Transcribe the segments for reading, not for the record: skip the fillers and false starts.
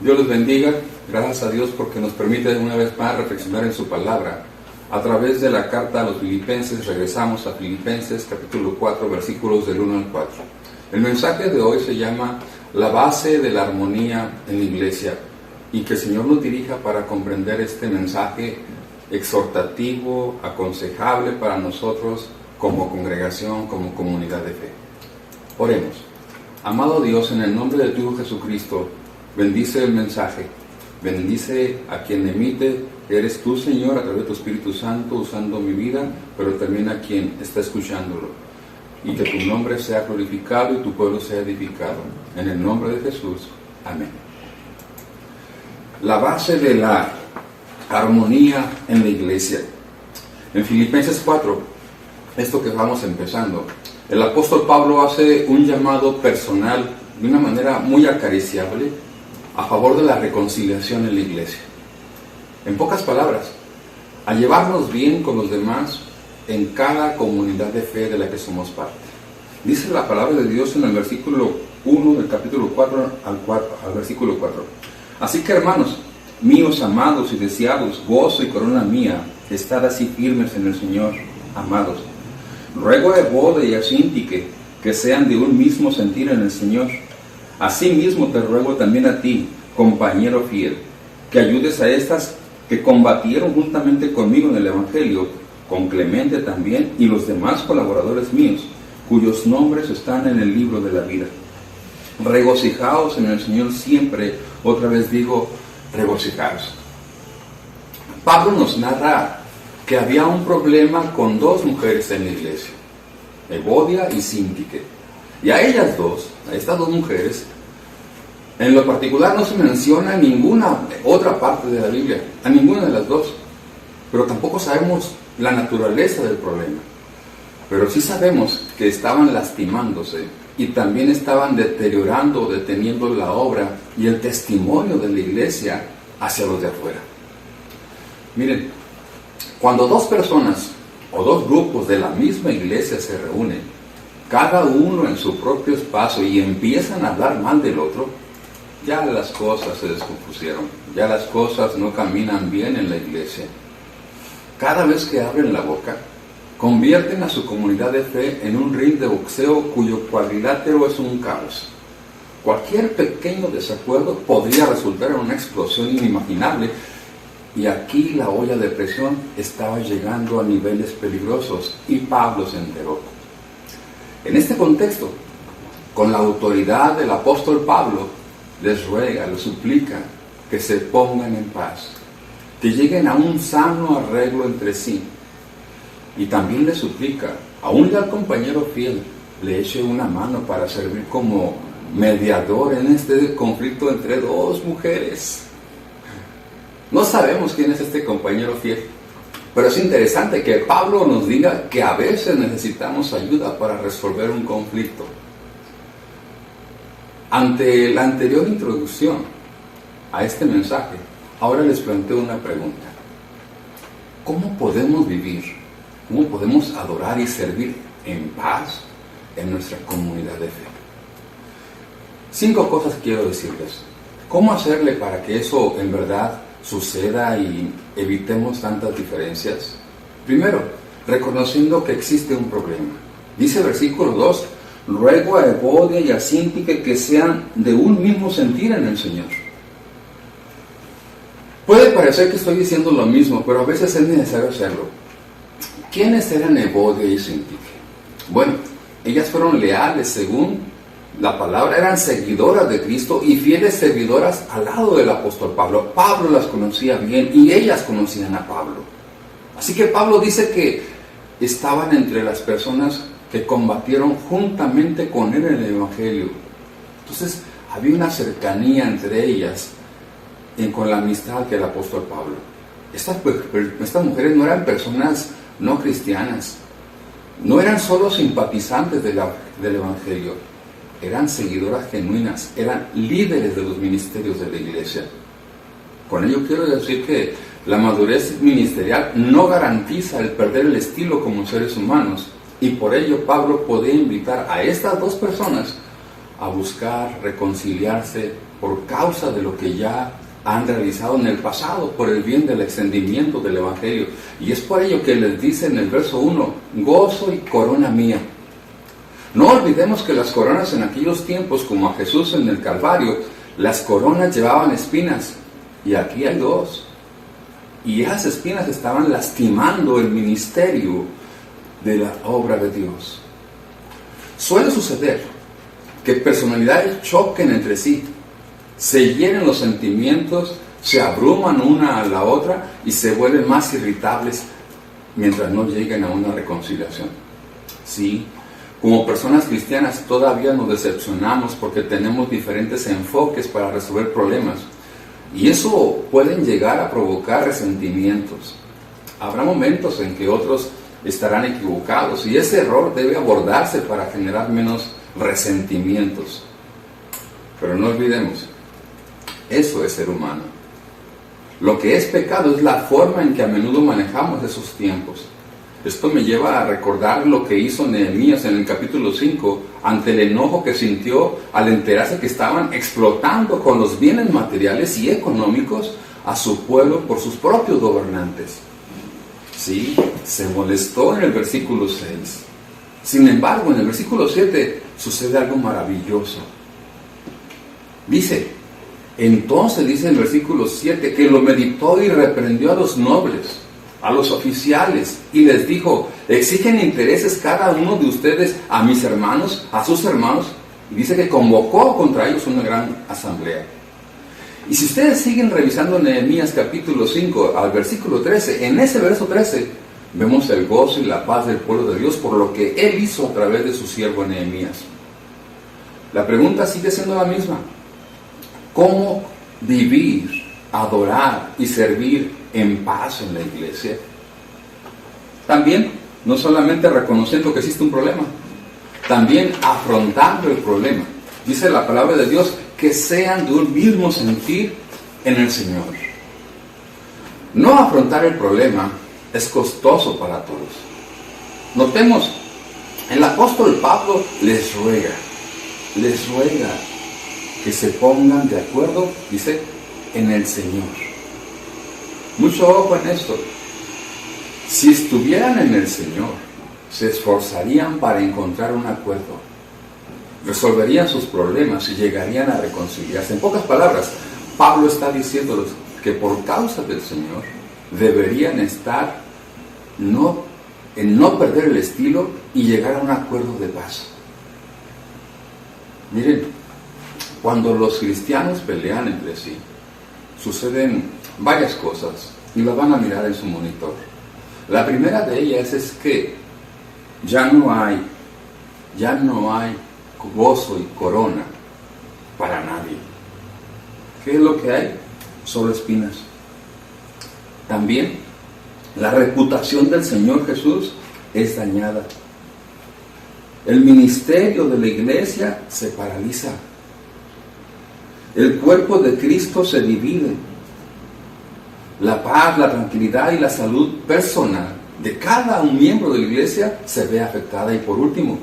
Dios les bendiga. Gracias a Dios porque nos permite una vez más reflexionar en su palabra. A través de la carta a los Filipenses, regresamos a Filipenses capítulo 4, versículos del 1 al 4. El mensaje de hoy se llama La base de la armonía en la iglesia, y que el Señor nos dirija para comprender este mensaje exhortativo, aconsejable para nosotros como congregación, como comunidad de fe. Oremos. Amado Dios, en el nombre de tu Hijo Jesucristo, bendice el mensaje, bendice a quien emite, que eres tú, Señor, a través de tu Espíritu Santo, usando mi vida, pero también a quien está escuchándolo. Y que tu nombre sea glorificado y tu pueblo sea edificado. En el nombre de Jesús. Amén. La base de la armonía en la iglesia. En Filipenses 4, esto que vamos empezando, el apóstol Pablo hace un llamado personal de una manera muy acariciable a favor de la reconciliación en la iglesia. En pocas palabras, a llevarnos bien con los demás en cada comunidad de fe de la que somos parte. Dice la palabra de Dios en el versículo 1 del capítulo 4 al versículo 4. Así que, hermanos míos amados y deseados, gozo y corona mía, estad así firmes en el Señor, amados. Ruego a Evode y a Síntique que sean de un mismo sentir en el Señor. Asimismo te ruego también a ti, compañero fiel, que ayudes a estas que combatieron juntamente conmigo en el Evangelio, con Clemente también y los demás colaboradores míos, cuyos nombres están en el libro de la vida. Regocijaos en el Señor siempre, otra vez digo, regocijaos. Pablo nos narra que había un problema con dos mujeres en la iglesia, Evodia y Síntique. Y a ellas dos, a estas dos mujeres, en lo particular no se menciona ninguna otra parte de la Biblia, a ninguna de las dos. Pero tampoco sabemos la naturaleza del problema. Pero sí sabemos que estaban lastimándose y también estaban deteriorando o deteniendo la obra y el testimonio de la iglesia hacia los de afuera. Miren, cuando dos personas o dos grupos de la misma iglesia se reúnen, cada uno en su propio espacio, y empiezan a hablar mal del otro, ya las cosas se descompusieron, ya las cosas no caminan bien en la iglesia. Cada vez que abren la boca, convierten a su comunidad de fe en un ring de boxeo cuyo cuadrilátero es un caos. Cualquier pequeño desacuerdo podría resultar en una explosión inimaginable, y aquí la olla de presión estaba llegando a niveles peligrosos, y Pablo se enteró. En este contexto, con la autoridad del apóstol Pablo, les ruega, les suplica que se pongan en paz, que lleguen a un sano arreglo entre sí. Y también les suplica a un leal compañero fiel le eche una mano para servir como mediador en este conflicto entre dos mujeres. No sabemos quién es este compañero fiel, pero es interesante que Pablo nos diga que a veces necesitamos ayuda para resolver un conflicto. Ante la anterior introducción a este mensaje, ahora les planteo una pregunta. ¿Cómo podemos vivir? ¿Cómo podemos adorar y servir en paz en nuestra comunidad de fe? 5 cosas quiero decirles. ¿Cómo hacerle para que eso en verdad suceda y evitemos tantas diferencias? Primero, reconociendo que existe un problema. Dice el versículo 2, ruego a Evodia y a Síntique que sean de un mismo sentir en el Señor. Puede parecer que estoy diciendo lo mismo, pero a veces es necesario hacerlo. ¿Quiénes eran Evodia y Síntique? Bueno, ellas fueron leales según la palabra, eran seguidoras de Cristo y fieles servidoras al lado del apóstol Pablo. Pablo las conocía bien y ellas conocían a Pablo. Así que Pablo dice que estaban entre las personas que combatieron juntamente con él en el Evangelio. Entonces había una cercanía entre ellas con la amistad que el apóstol Pablo. Estas mujeres no eran personas no cristianas, no eran solo simpatizantes del Evangelio, eran seguidoras genuinas, eran líderes de los ministerios de la iglesia. Con ello quiero decir que la madurez ministerial no garantiza el perder el estilo como seres humanos, y por ello Pablo podía invitar a estas dos personas a buscar reconciliarse por causa de lo que ya han realizado en el pasado, por el bien del extendimiento del Evangelio. Y es por ello que les dice en el verso 1, gozo y corona mía. No olvidemos que las coronas en aquellos tiempos, como a Jesús en el Calvario, las coronas llevaban espinas, y aquí hay dos. Y esas espinas estaban lastimando el ministerio de la obra de Dios. Suele suceder que personalidades choquen entre sí, se hieren los sentimientos, se abruman una a la otra y se vuelven más irritables mientras no lleguen a una reconciliación. Sí, como personas cristianas todavía nos decepcionamos porque tenemos diferentes enfoques para resolver problemas y eso pueden llegar a provocar resentimientos. Habrá momentos en que otros estarán equivocados y ese error debe abordarse para generar menos resentimientos. Pero no olvidemos, eso es ser humano. Lo que es pecado es la forma en que a menudo manejamos esos tiempos. Esto me lleva a recordar lo que hizo Nehemías en el capítulo 5 ante el enojo que sintió al enterarse que estaban explotando con los bienes materiales y económicos a su pueblo por sus propios gobernantes. Sí, se molestó en el versículo 6. Sin embargo, en el versículo 7 sucede algo maravilloso. Entonces dice el versículo 7 que lo meditó y reprendió a los nobles, a los oficiales, y les dijo, exigen intereses cada uno de ustedes a mis hermanos, a sus hermanos, y dice que convocó contra ellos una gran asamblea. Y si ustedes siguen revisando Nehemías capítulo 5 al versículo 13, en ese verso 13 vemos el gozo y la paz del pueblo de Dios por lo que Él hizo a través de su siervo Nehemías. La pregunta sigue siendo la misma. ¿Cómo vivir, adorar y servir en paz en la iglesia? También, no solamente reconociendo que existe un problema, también afrontando el problema. Dice la palabra de Dios que sean de un mismo sentir en el Señor. No afrontar el problema es costoso para todos. Notemos, el apóstol Pablo les ruega que se pongan de acuerdo, dice, en el Señor. Mucho ojo en esto. Si estuvieran en el Señor, se esforzarían para encontrar un acuerdo, resolverían sus problemas y llegarían a reconciliarse. En pocas palabras, Pablo está diciéndoles que por causa del Señor deberían estar en no perder el estilo y llegar a un acuerdo de paz. Miren, cuando los cristianos pelean entre sí, suceden varias cosas y las van a mirar en su monitor. La primera de ellas es que ya no hay gozo y corona para nadie. ¿Qué es lo que hay? Solo espinas. También la reputación del Señor Jesús es dañada. El ministerio de la iglesia se paraliza. El cuerpo de Cristo se divide. La paz, la tranquilidad y la salud personal de cada un miembro de la iglesia se ve afectada. Y por último,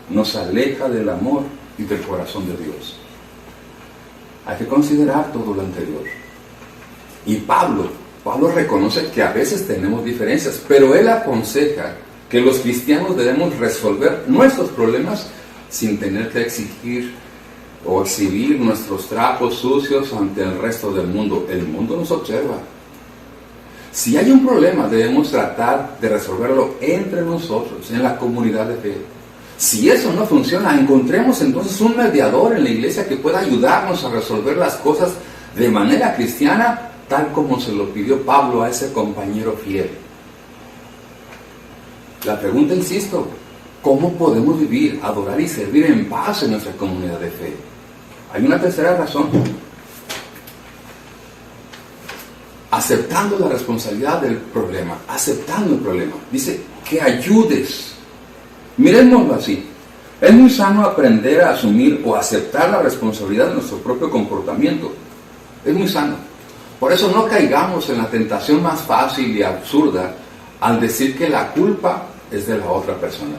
nos aleja del amor y del corazón de Dios. Hay que considerar todo lo anterior. Y Pablo reconoce que a veces tenemos diferencias, pero él aconseja que los cristianos debemos resolver nuestros problemas sin tener que exigir o exhibir nuestros trapos sucios ante el resto del mundo. El mundo nos observa. Si hay un problema, debemos tratar de resolverlo entre nosotros, en la comunidad de fe. Si eso no funciona, encontremos entonces un mediador en la iglesia que pueda ayudarnos a resolver las cosas de manera cristiana, tal como se lo pidió Pablo a ese compañero fiel. La pregunta, insisto, ¿cómo podemos vivir, adorar y servir en paz en nuestra comunidad de fe? Hay una tercera razón. Aceptando la responsabilidad del problema, aceptando el problema. Dice que ayudes. Miremoslo así. Es muy sano aprender a asumir o aceptar la responsabilidad de nuestro propio comportamiento. Es muy sano. Por eso no caigamos en la tentación más fácil y absurda al decir que la culpa es de la otra persona.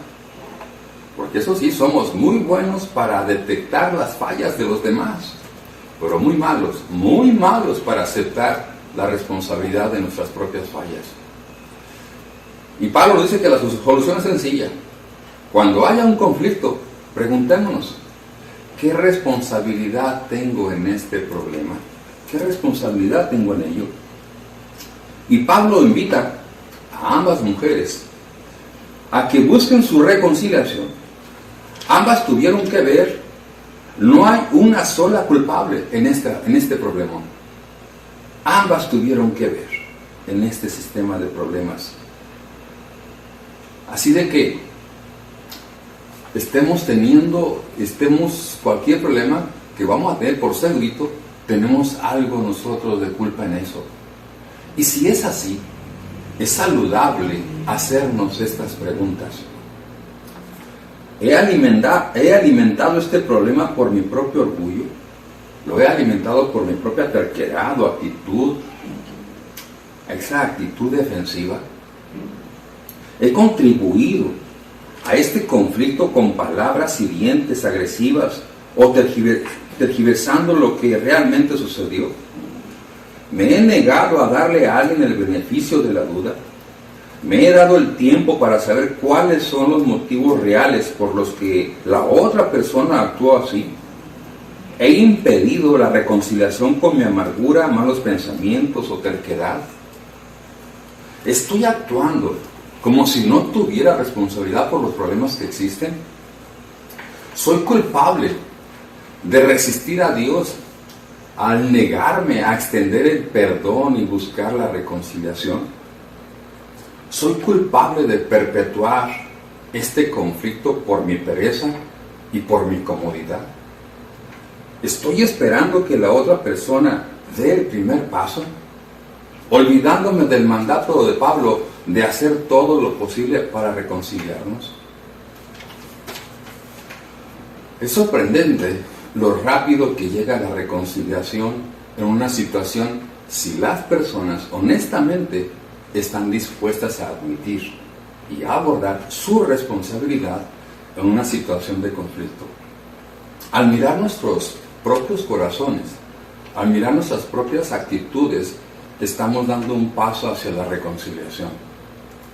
Porque eso sí, somos muy buenos para detectar las fallas de los demás, pero muy malos para aceptar la responsabilidad de nuestras propias fallas. Y Pablo dice que la solución es sencilla. Cuando haya un conflicto, preguntémonos, ¿qué responsabilidad tengo en este problema? ¿Qué responsabilidad tengo en ello? Y Pablo invita a ambas mujeres a que busquen su reconciliación. Ambas tuvieron que ver, no hay una sola culpable en este problema. Ambas tuvieron que ver en este sistema de problemas. Así de que estemos cualquier problema que vamos a tener por segurito, tenemos algo nosotros de culpa en eso. Y si es así, es saludable hacernos estas preguntas. ¿He alimentado este problema por mi propio orgullo? ¿Lo he alimentado por mi propia terquedad o actitud? Esa actitud defensiva. ¿He contribuido a este conflicto con palabras hirientes, agresivas o tergiversando lo que realmente sucedió? ¿Me he negado a darle a alguien el beneficio de la duda? ¿Me he dado el tiempo para saber cuáles son los motivos reales por los que la otra persona actuó así? ¿He impedido la reconciliación con mi amargura, malos pensamientos o terquedad? ¿Estoy actuando como si no tuviera responsabilidad por los problemas que existen? ¿Soy culpable de resistir a Dios al negarme a extender el perdón y buscar la reconciliación? ¿Soy culpable de perpetuar este conflicto por mi pereza y por mi comodidad? ¿Estoy esperando que la otra persona dé el primer paso, olvidándome del mandato de Pablo de hacer todo lo posible para reconciliarnos? Es sorprendente lo rápido que llega la reconciliación en una situación si las personas honestamente están dispuestas a admitir y a abordar su responsabilidad en una situación de conflicto. Al mirar nuestros propios corazones, al mirar nuestras propias actitudes, estamos dando un paso hacia la reconciliación.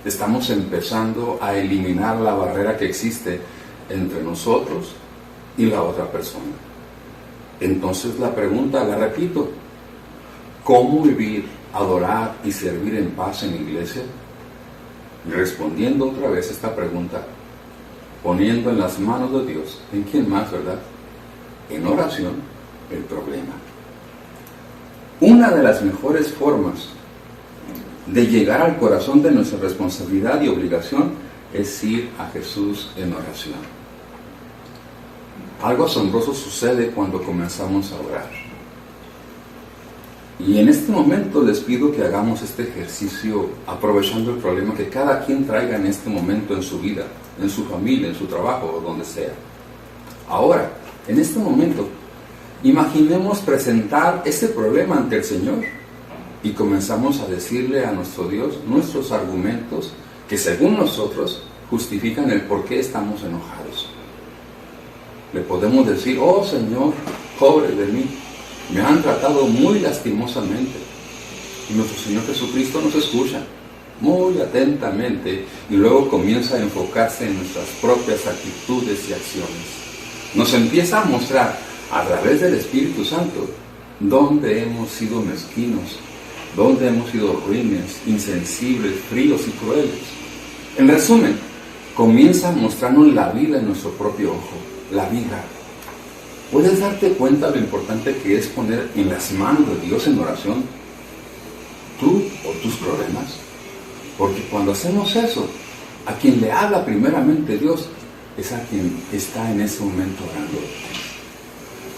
Estamos empezando a eliminar la barrera que existe entre nosotros y la otra persona. Entonces la pregunta, la repito, ¿cómo vivir, adorar y servir en paz en la iglesia? Y respondiendo otra vez esta pregunta, poniendo en las manos de Dios, ¿en quién más, verdad? En oración, el problema. Una de las mejores formas de llegar al corazón de nuestra responsabilidad y obligación es ir a Jesús en oración. Algo asombroso sucede cuando comenzamos a orar. Y en este momento les pido que hagamos este ejercicio aprovechando el problema que cada quien traiga en este momento en su vida, en su familia, en su trabajo o donde sea. Ahora, en este momento, imaginemos presentar ese problema ante el Señor y comenzamos a decirle a nuestro Dios nuestros argumentos que según nosotros justifican el por qué estamos enojados. Le podemos decir, oh Señor, pobre de mí, me han tratado muy lastimosamente. Y nuestro Señor Jesucristo nos escucha muy atentamente y luego comienza a enfocarse en nuestras propias actitudes y acciones. Nos empieza a mostrar a través del Espíritu Santo dónde hemos sido mezquinos, dónde hemos sido ruines, insensibles, fríos y crueles. En resumen, comienza a mostrarnos la vida en nuestro propio ojo, la vida. ¿Puedes darte cuenta lo importante que es poner en las manos de Dios en oración tú o tus problemas? Porque cuando hacemos eso, a quien le habla primeramente Dios es a quien está en ese momento orando.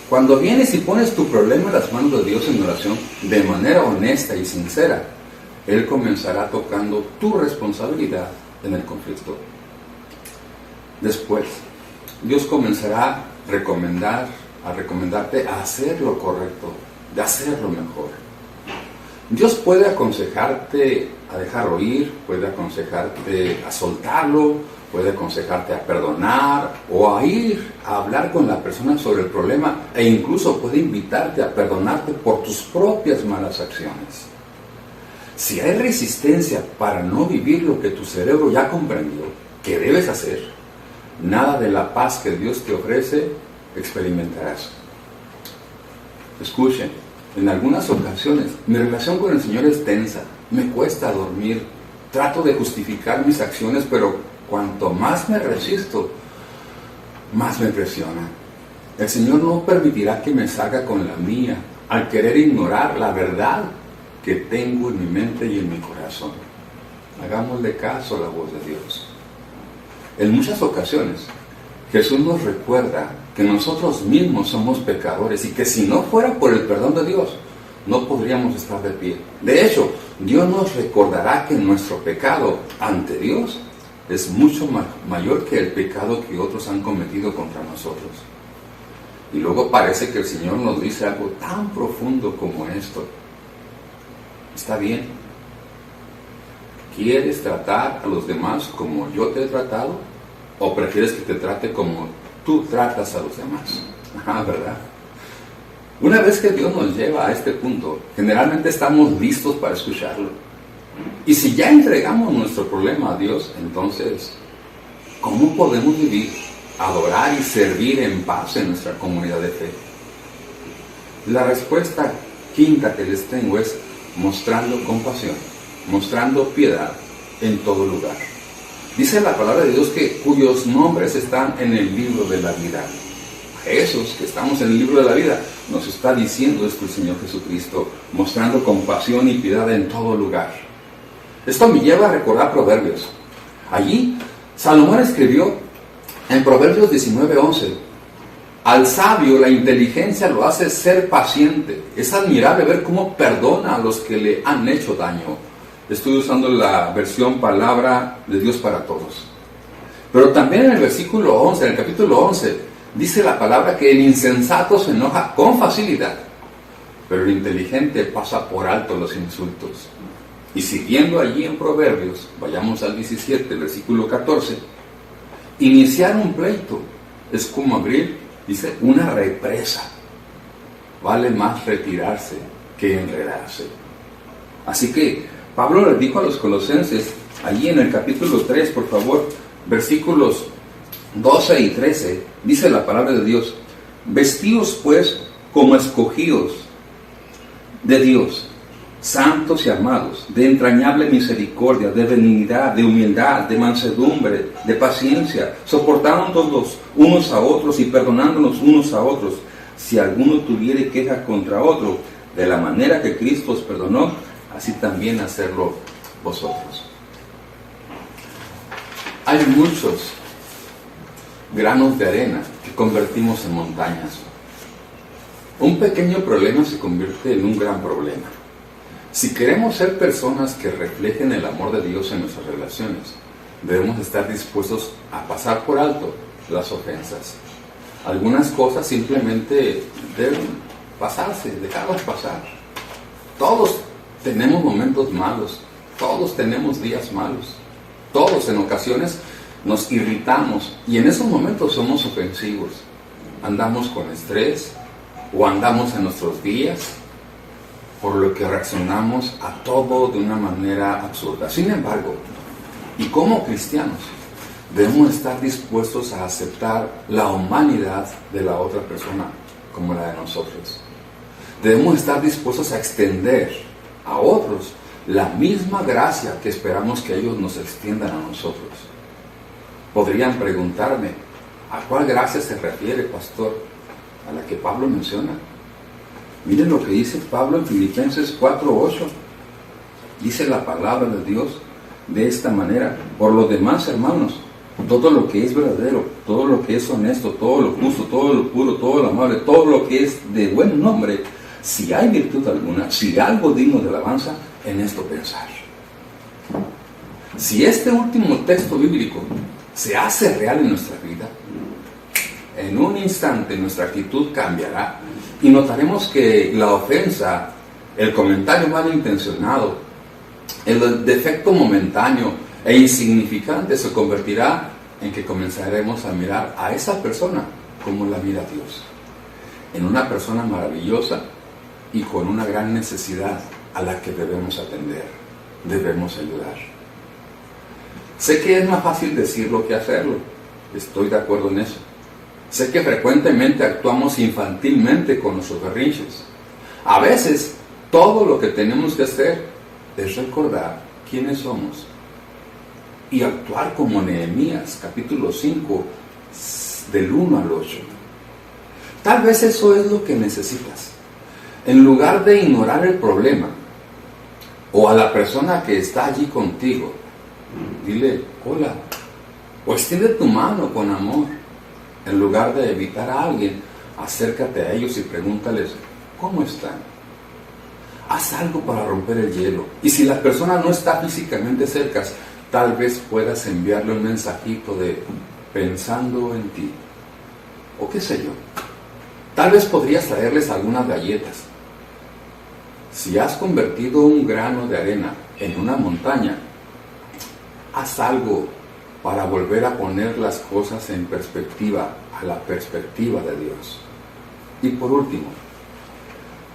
Cuando vienes y pones tu problema en las manos de Dios en oración de manera honesta y sincera, Él comenzará tocando tu responsabilidad en el conflicto. Después, Dios comenzará a recomendarte a hacer lo correcto, de hacerlo mejor. Dios puede aconsejarte a dejarlo ir, puede aconsejarte a soltarlo, puede aconsejarte a perdonar o a ir a hablar con la persona sobre el problema, e incluso puede invitarte a perdonarte por tus propias malas acciones. Si hay resistencia para no vivir lo que tu cerebro ya comprendió que debes hacer, nada de la paz que Dios te ofrece experimentarás. Escuchen, en algunas ocasiones mi relación con el Señor es tensa, me cuesta dormir, trato de justificar mis acciones, pero cuanto más me resisto, más me presiona. El Señor no permitirá que me salga con la mía al querer ignorar la verdad que tengo en mi mente y en mi corazón. Hagámosle caso a la voz de Dios. En muchas ocasiones, Jesús nos recuerda que nosotros mismos somos pecadores y que si no fuera por el perdón de Dios, no podríamos estar de pie. De hecho, Dios nos recordará que nuestro pecado ante Dios es mucho mayor que el pecado que otros han cometido contra nosotros. Y luego parece que el Señor nos dice algo tan profundo como esto. Está bien. ¿Quieres tratar a los demás como yo te he tratado? ¿O prefieres que te trate como tú tratas a los demás? ¿Verdad? Una vez que Dios nos lleva a este punto, generalmente estamos listos para escucharlo. Y si ya entregamos nuestro problema a Dios, entonces, ¿cómo podemos vivir, adorar y servir en paz en nuestra comunidad de fe? La respuesta quinta que les tengo es mostrando compasión, mostrando piedad en todo lugar. Dice la palabra de Dios que cuyos nombres están en el libro de la vida. Esos que estamos en el libro de la vida, nos está diciendo esto el Señor Jesucristo, mostrando compasión y piedad en todo lugar. Esto me lleva a recordar Proverbios. Allí, Salomón escribió en Proverbios 19:11, al sabio la inteligencia lo hace ser paciente. Es admirable ver cómo perdona a los que le han hecho daño. Estoy usando la versión Palabra de Dios para Todos. Pero también en el versículo 11, en el capítulo 11, dice la palabra que el insensato se enoja con facilidad, pero el inteligente pasa por alto los insultos. Y siguiendo allí en Proverbios, vayamos al 17, versículo 14, iniciar un pleito es como abrir, dice, una represa. Vale más retirarse que enredarse. Así que Pablo les dijo a los colosenses, allí en el capítulo 3, por favor, versículos 12 y 13, dice la palabra de Dios, vestíos pues como escogidos de Dios, santos y amados, de entrañable misericordia, de benignidad, de humildad, de mansedumbre, de paciencia, soportándonos unos a otros y perdonándonos unos a otros, si alguno tuviere queja contra otro, de la manera que Cristo os perdonó, así también hacerlo vosotros. Hay muchos granos de arena que convertimos en montañas. Un pequeño problema se convierte en un gran problema. Si queremos ser personas que reflejen el amor de Dios en nuestras relaciones, debemos estar dispuestos a pasar por alto las ofensas. Algunas cosas simplemente deben pasarse, dejarlas pasar. Todos tenemos momentos malos, todos tenemos días malos, todos en ocasiones nos irritamos y en esos momentos somos ofensivos. Andamos con estrés o andamos en nuestros días, por lo que reaccionamos a todo de una manera absurda. Sin embargo, y como cristianos, debemos estar dispuestos a aceptar la humanidad de la otra persona como la de nosotros. Debemos estar dispuestos a extender a otros la misma gracia que esperamos que ellos nos extiendan a nosotros. Podrían preguntarme, ¿a cuál gracia se refiere, pastor? A la que Pablo menciona. Miren lo que dice Pablo en Filipenses 4:8. Dice la palabra de Dios de esta manera: por lo demás, hermanos, todo lo que es verdadero, todo lo que es honesto, todo lo justo, todo lo puro, todo lo amable, todo lo que es de buen nombre, si hay virtud alguna, si algo digno de alabanza, en esto pensar. Si este último texto bíblico se hace real en nuestra vida, en un instante nuestra actitud cambiará y notaremos que la ofensa, el comentario malintencionado, el defecto momentáneo e insignificante se convertirá en que comenzaremos a mirar a esa persona como la mira Dios, en una persona maravillosa y con una gran necesidad a la que debemos atender, debemos ayudar. Sé que es más fácil decirlo que hacerlo, estoy de acuerdo en eso. Sé que frecuentemente actuamos infantilmente con nuestros berrinches. A veces, todo lo que tenemos que hacer es recordar quiénes somos y actuar como Nehemías, capítulo 5, del 1 al 8. Tal vez eso es lo que necesitas. En lugar de ignorar el problema o a la persona que está allí contigo, dile hola o extiende tu mano con amor. En lugar de evitar a alguien, acércate a ellos y pregúntales ¿cómo están? Haz algo para romper el hielo. Y si la persona no está físicamente cerca, tal vez puedas enviarle un mensajito de pensando en ti. O qué sé yo. Tal vez podrías traerles algunas galletas. Si has convertido un grano de arena en una montaña, haz algo para volver a poner las cosas en perspectiva, a la perspectiva de Dios. Y por último,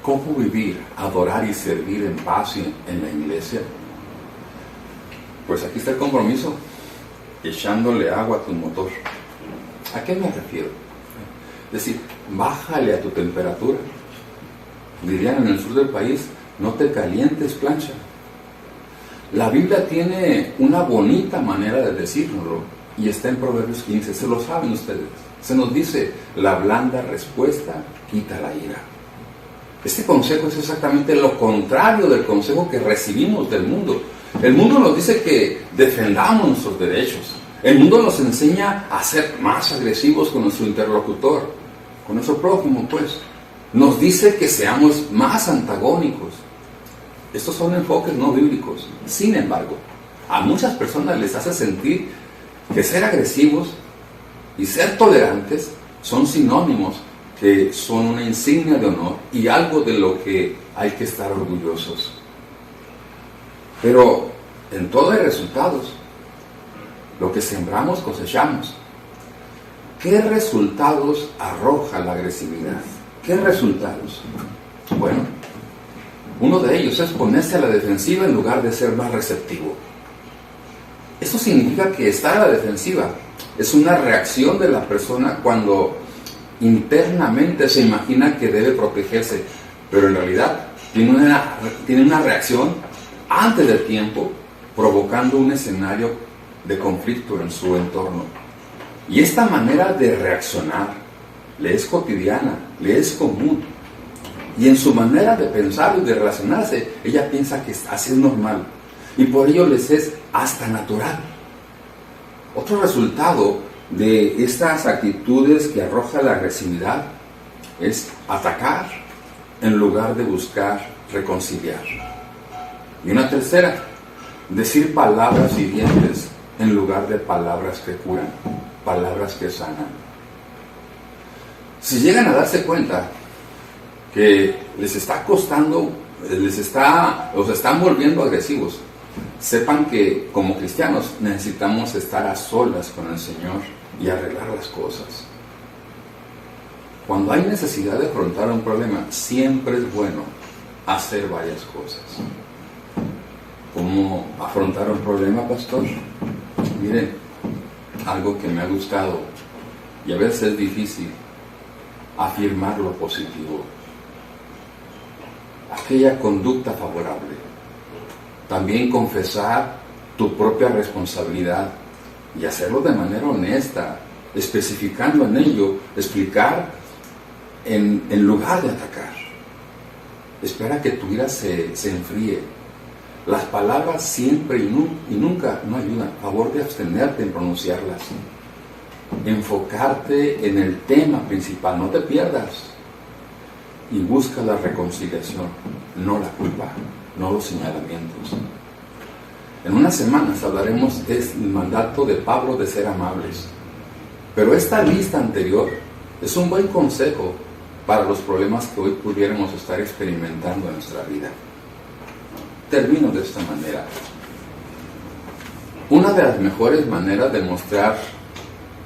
¿cómo vivir, adorar y servir en paz en la iglesia? Pues aquí está el compromiso, echándole agua a tu motor. ¿A qué me refiero? Es decir, bájale a tu temperatura. Dirían en el sur del país, no te calientes, plancha. La Biblia tiene una bonita manera de decírnoslo y está en Proverbios 15, se lo saben ustedes. Se nos dice, la blanda respuesta quita la ira. Este consejo es exactamente lo contrario del consejo que recibimos del mundo. El mundo nos dice que defendamos nuestros derechos. El mundo nos enseña a ser más agresivos con nuestro interlocutor, con nuestro prójimo, pues. Nos dice que seamos más antagónicos. Estos son enfoques no bíblicos. Sin embargo, a muchas personas les hace sentir que ser agresivos y ser tolerantes son sinónimos, que son una insignia de honor y algo de lo que hay que estar orgullosos. Pero en todo hay resultados. Lo que sembramos cosechamos. ¿Qué resultados arroja la agresividad? ¿Qué resultados? Bueno, uno de ellos es ponerse a la defensiva en lugar de ser más receptivo. Esto significa que estar a la defensiva es una reacción de la persona cuando internamente se imagina que debe protegerse, pero en realidad tiene una reacción antes del tiempo, provocando un escenario de conflicto en su entorno. Y esta manera de reaccionar le es cotidiana, le es común. Y en su manera de pensar y de relacionarse, ella piensa que así es normal. Y por ello les es hasta natural. Otro resultado de estas actitudes que arroja la agresividad es atacar en lugar de buscar reconciliar. Y una tercera, decir palabras hirientes en lugar de palabras que curan, palabras que sanan. Si llegan a darse cuenta que les está costando, los están volviendo agresivos, sepan que como cristianos necesitamos estar a solas con el Señor y arreglar las cosas. Cuando hay necesidad de afrontar un problema, siempre es bueno hacer varias cosas. ¿Cómo afrontar un problema, pastor? Miren, algo que me ha gustado y a veces es difícil, afirmar lo positivo, aquella conducta favorable. También confesar tu propia responsabilidad y hacerlo de manera honesta, especificando en ello, explicar en lugar de atacar. Espera que tu ira se enfríe. Las palabras siempre y nunca no ayudan. A favor de abstenerte en pronunciarlas. Enfocarte en el tema principal, no te pierdas. Y busca la reconciliación, no la culpa, no los señalamientos. En unas semanas hablaremos del mandato de Pablo de ser amables. Pero esta lista anterior es un buen consejo para los problemas que hoy pudiéramos estar experimentando en nuestra vida. Termino de esta manera. Una de las mejores maneras de mostrar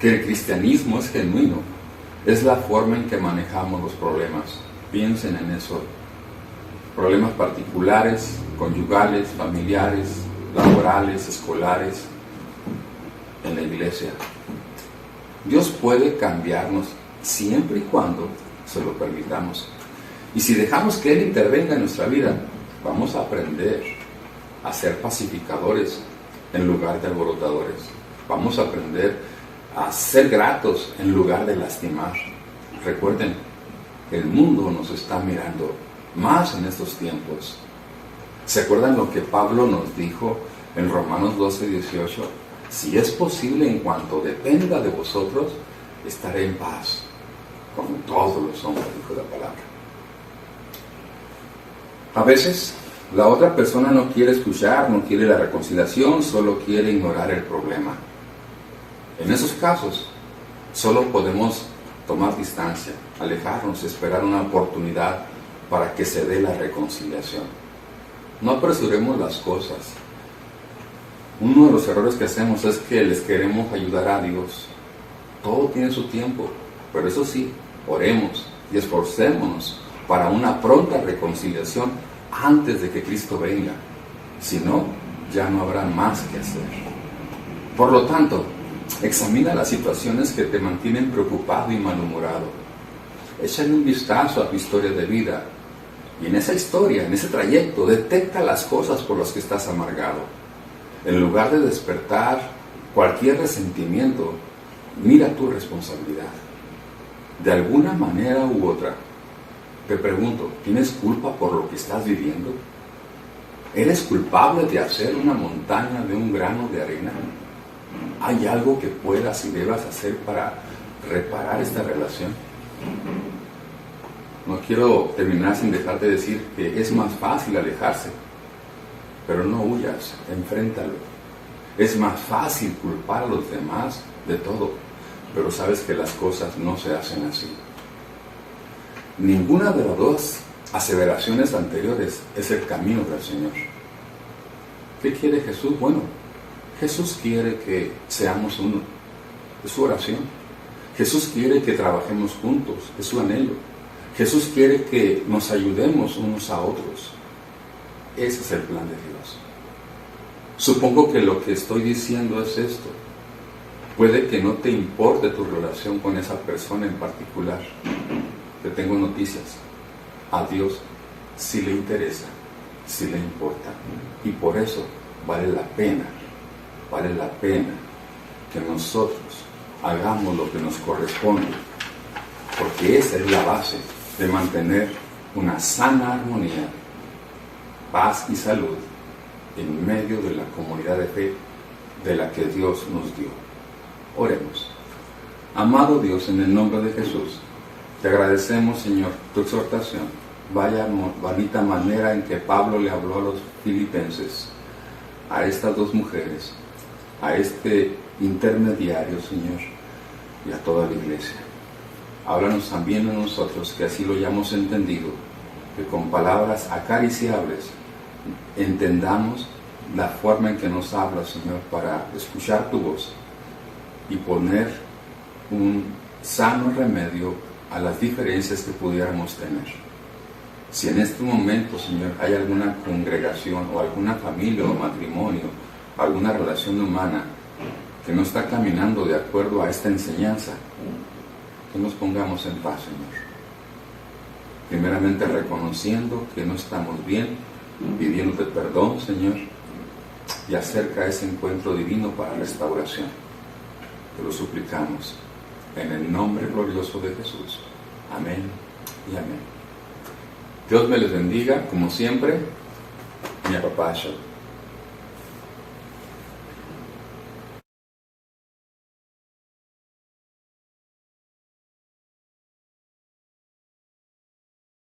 que el cristianismo es genuino, es la forma en que manejamos los problemas. Piensen en eso. Problemas particulares, conyugales, familiares, laborales, escolares, en la iglesia. Dios puede cambiarnos siempre y cuando se lo permitamos. Y si dejamos que Él intervenga en nuestra vida, vamos a aprender a ser pacificadores en lugar de alborotadores. Vamos a aprender a ser gratos en lugar de lastimar. Recuerden, el mundo nos está mirando más en estos tiempos. ¿Se acuerdan lo que Pablo nos dijo en Romanos 12:18? Si es posible, en cuanto dependa de vosotros, estaré en paz con todos los hombres, dijo la palabra. A veces la otra persona no quiere escuchar, no quiere la reconciliación, solo quiere ignorar el problema. En esos casos, solo podemos tomar distancia, alejarnos, esperar una oportunidad para que se dé la reconciliación. No apresuremos las cosas. Uno de los errores que hacemos es que les queremos ayudar a Dios. Todo tiene su tiempo, pero eso sí, oremos y esforcémonos para una pronta reconciliación antes de que Cristo venga. Si no, ya no habrá más que hacer. Por lo tanto, examina las situaciones que te mantienen preocupado y malhumorado. Échale un vistazo a tu historia de vida y en esa historia, en ese trayecto, detecta las cosas por las que estás amargado. En lugar de despertar cualquier resentimiento, mira tu responsabilidad. De alguna manera u otra, te pregunto, ¿tienes culpa por lo que estás viviendo? ¿Eres culpable de hacer una montaña de un grano de arena? ¿Hay algo que puedas y debas hacer para reparar esta relación? No quiero terminar sin dejarte decir que es más fácil alejarse, pero no huyas, enfréntalo. Es más fácil culpar a los demás de todo, pero sabes que las cosas no se hacen así. Ninguna de las dos aseveraciones anteriores es el camino del Señor. ¿Qué quiere Jesús? Bueno, Jesús quiere que seamos uno. Es su oración. Jesús quiere que trabajemos juntos. Es su anhelo. Jesús quiere que nos ayudemos unos a otros. Ese es el plan de Dios. Supongo que lo que estoy diciendo es esto. Puede que no te importe tu relación con esa persona en particular. Te tengo noticias. A Dios sí le interesa, sí le importa. Y por eso vale la pena que nosotros hagamos lo que nos corresponde. Porque esa es la base de mantener una sana armonía, paz y salud en medio de la comunidad de fe de la que Dios nos dio. Oremos. Amado Dios, en el nombre de Jesús, te agradecemos, Señor, tu exhortación. Vaya bonita manera en que Pablo le habló a los filipenses, a estas dos mujeres, a este intermediario, Señor, y a toda la iglesia. Háblanos también a nosotros, que así lo hayamos entendido, que con palabras acariciables entendamos la forma en que nos hablas, Señor, para escuchar tu voz y poner un sano remedio a las diferencias que pudiéramos tener. Si en este momento, Señor, hay alguna congregación o alguna familia o matrimonio, alguna relación humana que no está caminando de acuerdo a esta enseñanza, que nos pongamos en paz, Señor. Primeramente reconociendo que no estamos bien, pidiéndote perdón, Señor, y acerca ese encuentro divino para restauración. Te lo suplicamos en el nombre glorioso de Jesús. Amén y amén. Dios me les bendiga, como siempre, mi apapacho.